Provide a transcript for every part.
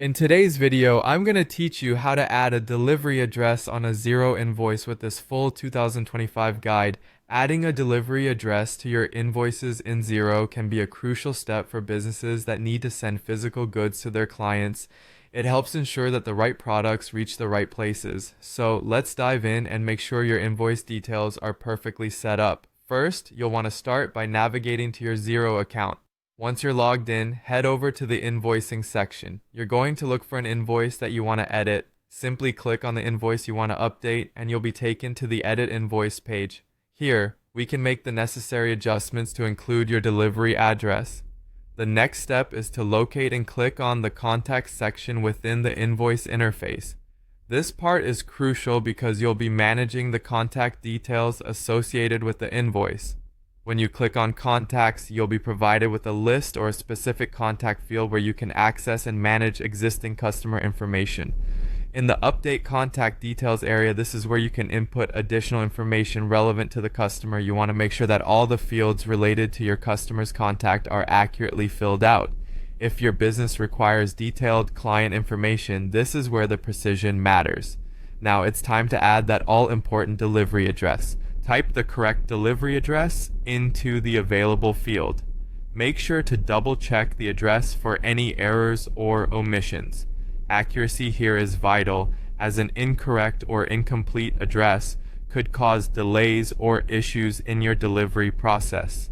In today's video, I'm going to teach you how to add a delivery address on a Xero invoice with this full 2025 guide. Adding a delivery address to your invoices in Xero can be a crucial step for businesses that need to send physical goods to their clients. It helps ensure that the right products reach the right places. So let's dive in and make sure your invoice details are perfectly set up. First, you'll want to start by navigating to your Xero account. Once you're logged in, head over to the invoicing section. You're going to look for an invoice that you want to edit. Simply click on the invoice you want to update and you'll be taken to the Edit Invoice page. Here, we can make the necessary adjustments to include your delivery address. The next step is to locate and click on the Contact section within the invoice interface. This part is crucial because you'll be managing the contact details associated with the invoice. When you click on Contacts, you'll be provided with a list or a specific contact field where you can access and manage existing customer information. In the Update Contact Details area, this is where you can input additional information relevant to the customer. You want to make sure that all the fields related to your customer's contact are accurately filled out. If your business requires detailed client information, this is where the precision matters. Now it's time to add that all-important delivery address. Type the correct delivery address into the available field. Make sure to double check the address for any errors or omissions. Accuracy here is vital, as an incorrect or incomplete address could cause delays or issues in your delivery process.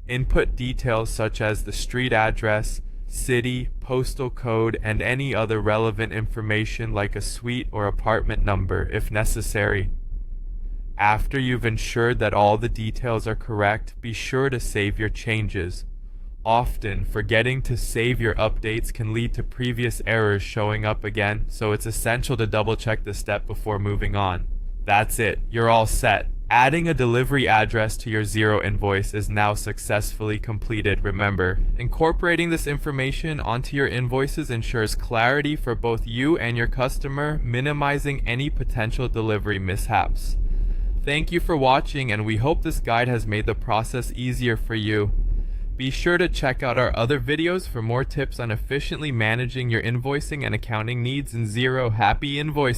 Input details such as the street address, city, postal code, and any other relevant information like a suite or apartment number if necessary. After you've ensured that all the details are correct, be sure to save your changes. Often, forgetting to save your updates can lead to previous errors showing up again, so it's essential to double check this step before moving on. That's it, you're all set. Adding a delivery address to your Xero invoice is now successfully completed. Remember, incorporating this information onto your invoices ensures clarity for both you and your customer, minimizing any potential delivery mishaps. Thank you for watching, and we hope this guide has made the process easier for you. Be sure to check out our other videos for more tips on efficiently managing your invoicing and accounting needs in Xero. Happy invoicing!